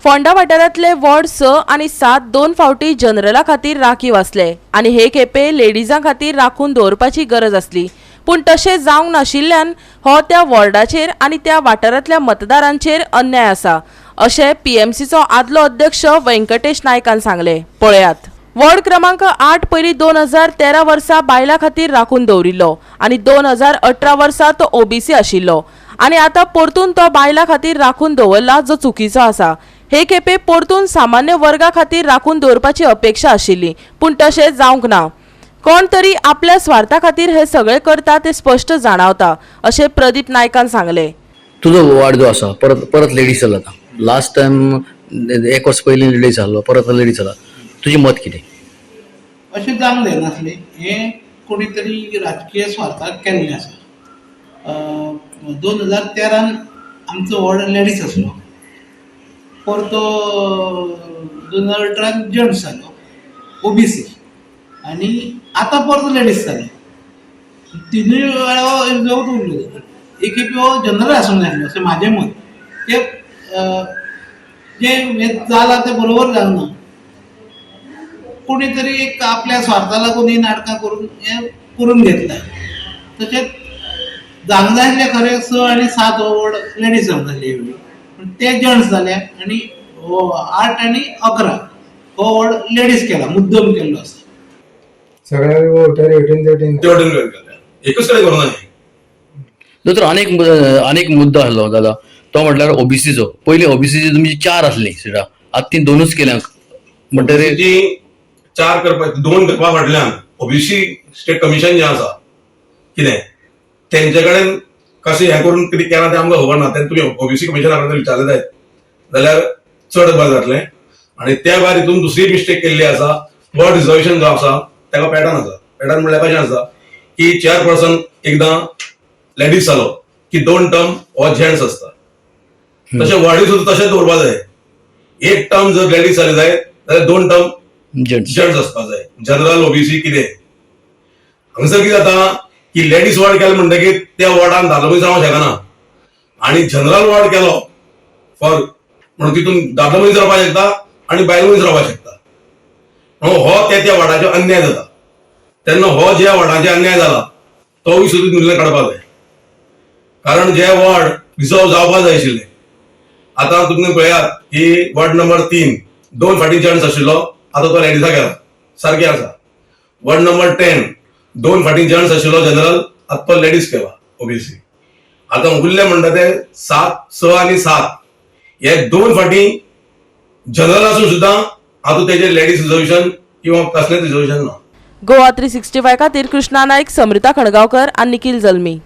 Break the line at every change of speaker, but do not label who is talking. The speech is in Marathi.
फोंडा वाठारांतले वॉर्ड 6 आनी 7 दोन फावटी जनरला खातीर राखीव आसले आनी हे खेपे लेडीजां खातीर राखून दवरपाची गरज आसली, पूण तशें जावंक नाशिल्ल्यान हो त्या वॉर्डाचेर आनी त्या वाठारांतल्या मतदारांचेर अन्याय आसा, अशें पीएमसीचो आदलो अध्यक्ष वेंकटेश नायकान सांगले. पळयात. वॉर्ड क्रमांक 8 पयलीं 2013 वर्सा बायलां खातीर राखून दवरिल्लो आनी 2018 वर्सा तो ओबीसी आशिल्लो आनी आतां परतून तो बायलां खातीर राखून दवरला, जो चुकीचो आसा. हे खेपे परतून सामान्य वर्गा खातीर राखून दवरपाची अपेक्षा आशिल्ली, पूण तशें जावंक ना. कोण तरी आपल्या स्वार्था खातीर हे सगळे करता ते स्पष्ट जाणवता, अशें प्रदीप नायकान सांगले.
तुझो वार्ड जो आसा परत लेडीज जाला आता. लास्ट टाइम 1 वर्स पयलीं लेडीज आसलो, परत लेडीज जाला. तुझे मत कितें?
अशें जावंक जायनासलें. हें कोणी तरी राजकीय स्वार्थाक केल्लें आसा. 2013 आमचो वॉर्ड लेडीज आसलो, परतो 2018 जेंट्स जालो ओबीसी आनी आतां परतो लेडीज जालो. तिनूय वेळा जवळ उरलो. एक जनरल आसूंक जाय अशें म्हाजें मत. जें जालां तें बरोबर जावंक ना. कोणी तरी एक आपल्या स्वार्था लागून ही नाटकां करून हें करून घेतल्या. तशेंच जावंक जाय आसलें खरें 6 आनी 7 हो वॉर्ड लेडीज जावंक जाय आसले, पूण ते जेंट्स जाले आनी 8 आनी 11 हो वॉर्ड लेडीज केला, मुद्दम केल्लो आसा.
सगळ्या वोटर
एकच कडेन करूं ना.
दोतोर अनेक मुद्दो आसलो दादा, तो म्हटल्यार ओबीसीचो. पयलीं ओबीसीची तुमची 4 आसली सिटां, आतां ती 2च केल्या. म्हणटकीर
4 करपाक 2 करपा फाटल्यान ओबीसी स्टेट कमिशन जें आसा कितें तेंचे कडेन कशें हें करून कितें केलां तें आमकां खबर ना. तें तुमी ओबीसी कमिशना कडेन विचारलें जायत जाल्यार चड बरें जातलें. आनी त्या भायर हितून दुसरी मिस्टेक केल्ली आसा. वर्ड रिजर्वेशन जो आसा ताका पॅटर्न आसा. पॅटर्न म्हणल्यार कशें आसा की चेअरपर्सन एकदां लेडीज जालो की 2 टर्म हो जेंट्स आसता. तशें वॉर्डी सुद्दां तशेंच दवरपा जाय. 1 टर्म जर लेडीज जाली जायत जाल्यार 2 टर्म जेंट्स आसपाक जाय. जनरल ओबीसी कितें हांगसर कितें जाता की लेडीज वॉर्ड केलो म्हणटकीर त्या वॉर्डान दादलो मनीस रावंक शकना आनी जनरल वॉर्ड केलो फॉर म्हणून तितून दादलो मनीस रावपाक शकता आनी बायल मनीस रावपाक शकता. हो त्या वॉर्डाचो अन्याय जाता. तेन्ना हो ज्या वॉर्डाचो अन्याय जाला तोय सुद्दां निर्णय काडपाक जाय. कारण जे वॉर्ड रिजर्व जावपाक जाय आशिल्ले, आतां तुमी पळयात की वॉर्ड नंबर 3 2 फावटी जेंट्स आशिल्लो, आतां तो लेडीजा गेला, सारकें आसा. वॉर्ड नंबर 10 2 फावटी जेंट्स आशिल्लो जनरल, आतां तो लेडीज केला ओबीसी. आतां उरले म्हणटा ते 6 आनी 7 हे 2 फावटी जनरल आसून सुद्दां आतां तेजेर लेडीज रिजर्वेशन किंवा कसलेंच रिजर्वेशन ना.
गोवा 365 खातीर कृष्णा नायक, समृता खणगांवकर आनी निखिल जल्मी.